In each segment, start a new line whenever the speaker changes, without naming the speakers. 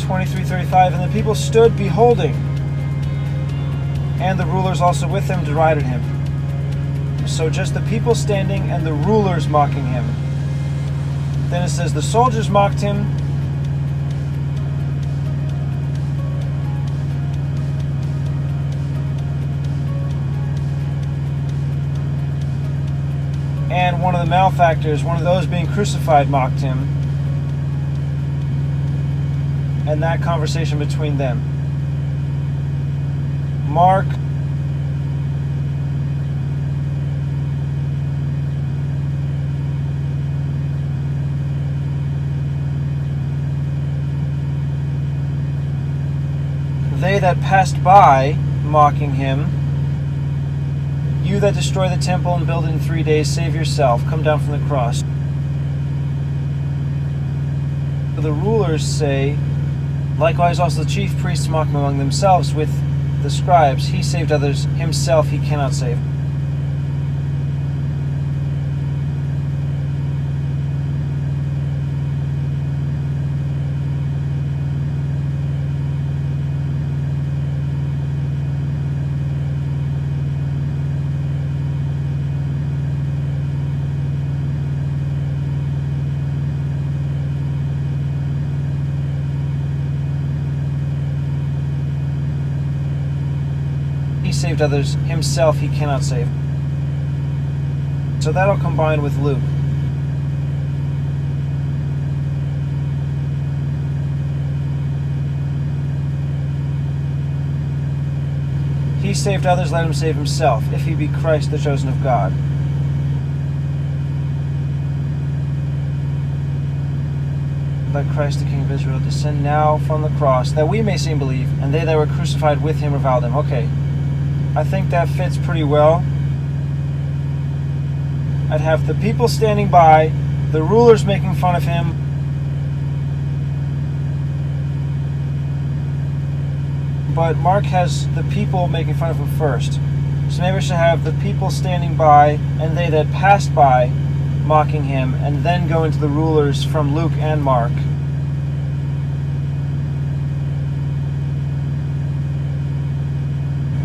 23:35, and the people stood beholding, and the rulers also with him derided him. So just the people standing and the rulers mocking him. Then it says the soldiers mocked him, and one of the malefactors, one of those being crucified, mocked him. And that conversation between them. Mark they that passed by mocking him, you that destroy the temple and build it in 3 days, save yourself, come down from the cross. The rulers say, likewise also the chief priests mock him among themselves with the scribes. He saved others, himself he cannot save. He saved others, himself he cannot save. So that'll combine with Luke. He saved others, let him save himself, if he be Christ, the chosen of God. Let Christ, the King of Israel, descend now from the cross, that we may see and believe, and they that were crucified with him reviled him. Okay. I think that fits pretty well. I'd have the people standing by, the rulers making fun of him, but Mark has the people making fun of him first. So maybe I should have the people standing by and they that passed by mocking him, and then go into the rulers from Luke and Mark.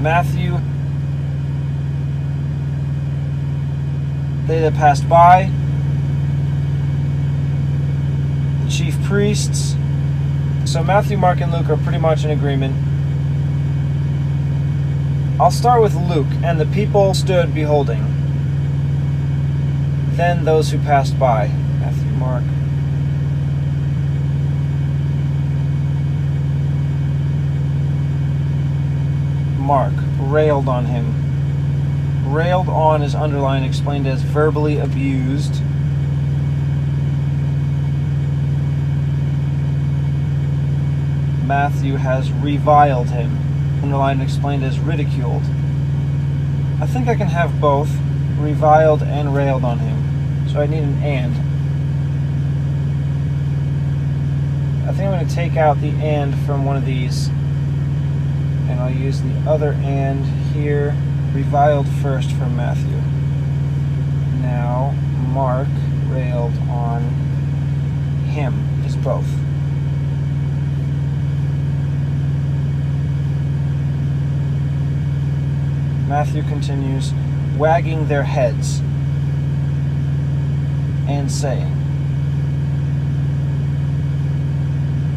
Matthew, they that passed by, the chief priests. So Matthew, Mark, and Luke are pretty much in agreement. I'll start with Luke, and the people stood beholding. Then those who passed by. Matthew, Mark. Mark railed on him. Railed on is underlined, explained as verbally abused. Matthew has reviled him, underlined and explained as ridiculed. I think I can have both, reviled and railed on him. So I need an and. I think I'm going to take out the and from one of these, and I'll use the other and here. Reviled first from Matthew. Now Mark railed on him. It's both. Matthew continues, wagging their heads and saying.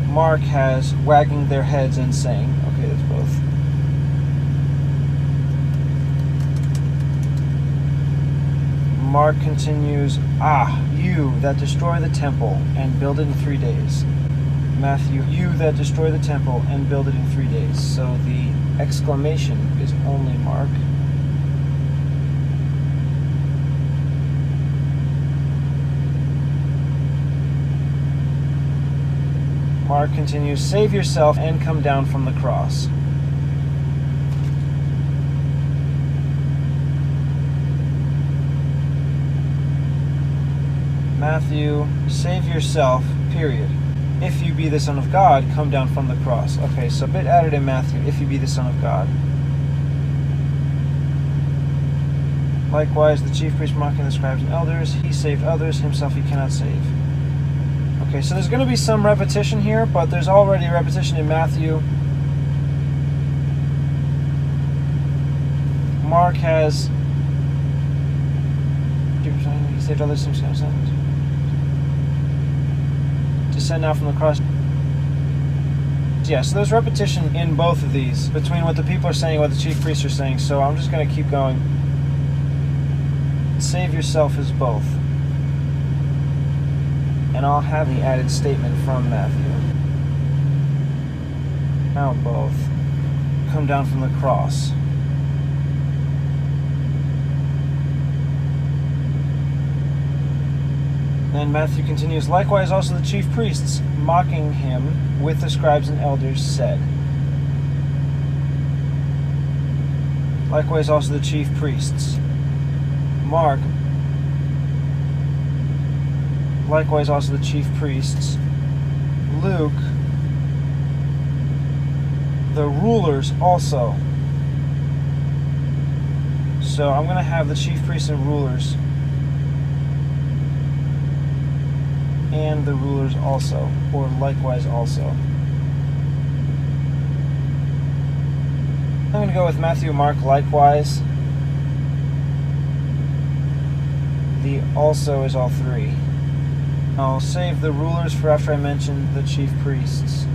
Mark has wagging their heads and saying. Okay, that's both. Mark continues, you that destroy the temple and build it in 3 days. Matthew, you that destroy the temple and build it in 3 days. So the exclamation is only Mark. Mark continues, save yourself and come down from the cross. Matthew, save yourself, period. If you be the Son of God, come down from the cross. Okay, so a bit added in Matthew, if you be the Son of God. Likewise, the chief priests mocking the scribes and elders, he saved others, himself he cannot save. Okay, so there's going to be some repetition here, but there's already repetition in Matthew. Mark has... He saved others from sin. Descend now from the cross. Yeah, so there's repetition in both of these between what the people are saying and what the chief priests are saying, so I'm just going to keep going. Save yourself is both. And I'll have the added statement from Matthew. Now both come down from the cross. Then Matthew continues, likewise also the chief priests, mocking him with the scribes and elders, said. Likewise also the chief priests. Mark, likewise also the chief priests. Luke, the rulers also. So I'm going to have the chief priests and rulers. And the rulers also, or likewise also. I'm going to go with Matthew, Mark, likewise. The also is all three. I'll save the rulers for after I mention the chief priests.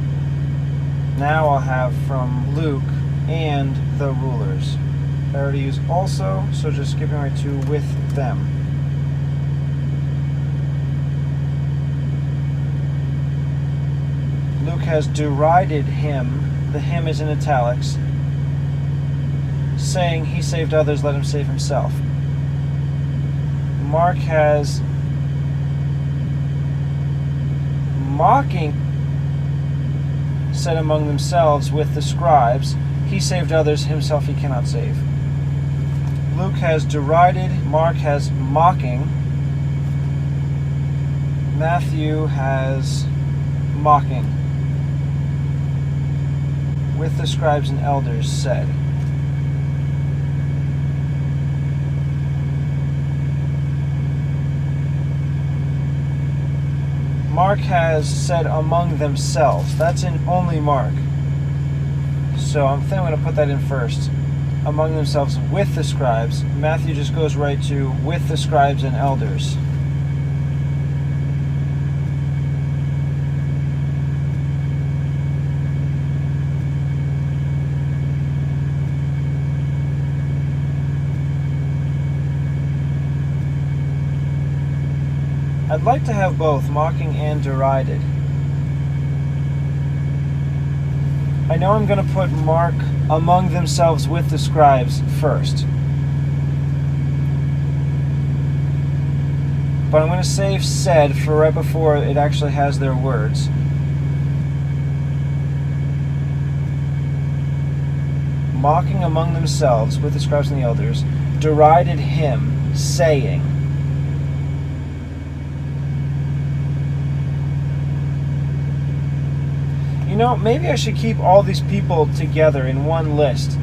Now I'll have from Luke and the rulers. I already used also, so just skipping right to with them. Luke has derided him, the him is in italics, saying he saved others, let him save himself. Mark has mocking said among themselves with the scribes, he saved others, himself he cannot save. Luke has derided, Mark has mocking, Matthew has mocking. With the scribes and elders said. Mark has said among themselves. That's in only Mark. So I think I'm going to put that in first. Among themselves with the scribes. Matthew just goes right to with the scribes and elders. I'd like to have both, mocking and derided. I know I'm going to put Mark among themselves with the scribes first. But I'm going to save said for right before it actually has their words. Mocking among themselves with the scribes and the elders, derided him, saying. You know, maybe I should keep all these people together in one list.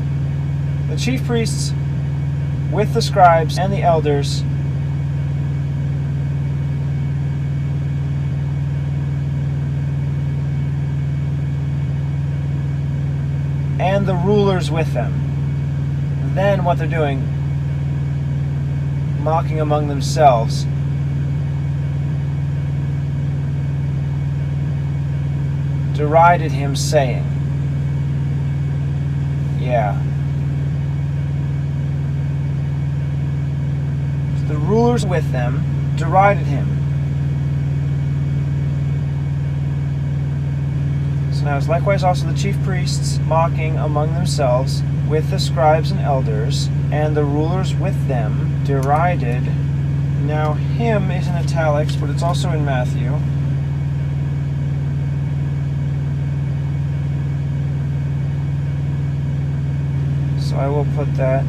The chief priests with the scribes and the elders. And the rulers with them. Then what they're doing, mocking among themselves. Derided him, saying. Yeah. So the rulers with them derided him. So now it's likewise also the chief priests mocking among themselves with the scribes and elders, and the rulers with them derided. Now him is in italics, but it's also in Matthew. So I will put that.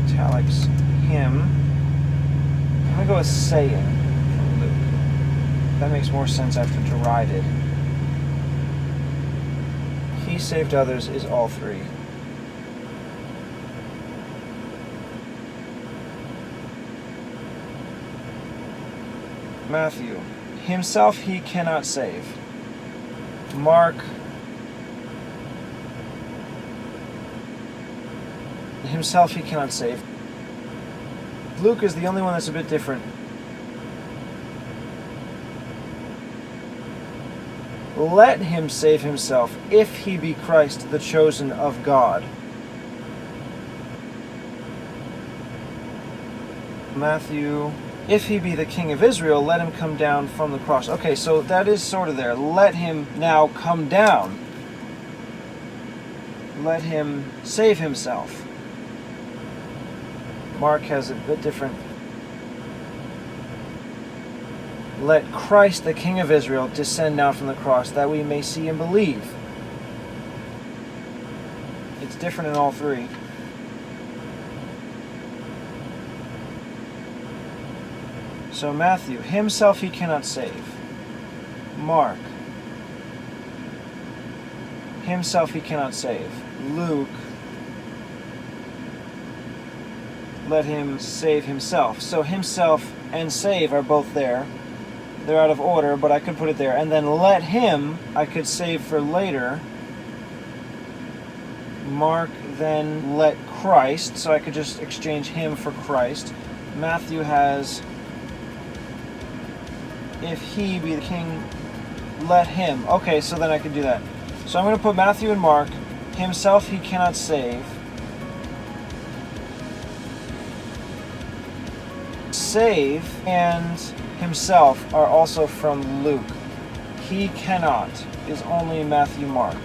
Italics, him. I'm going to go with saying from Luke. That makes more sense after derided. He saved others is all three. Matthew, himself he cannot save. Mark, himself he cannot save. Luke is the only one that's a bit different. Let him save himself, if he be Christ, the chosen of God. Matthew, if he be the King of Israel, let him come down from the cross. Okay, so that is sort of there. Let him now come down. Let him save himself. Mark has a bit different. Let Christ, the King of Israel, descend down from the cross, that we may see and believe. It's different in all three. So Matthew, himself he cannot save. Mark, himself he cannot save. Luke, let him save himself. So himself and save are both there. They're out of order, but I could put it there. And then let him, I could save for later. Mark, then let Christ, so I could just exchange him for Christ. Matthew has, if he be the king, let him. Okay, so then I could do that. So I'm going to put Matthew and Mark. Himself he cannot save. Save and himself are also from Luke. He cannot is only Matthew, Mark.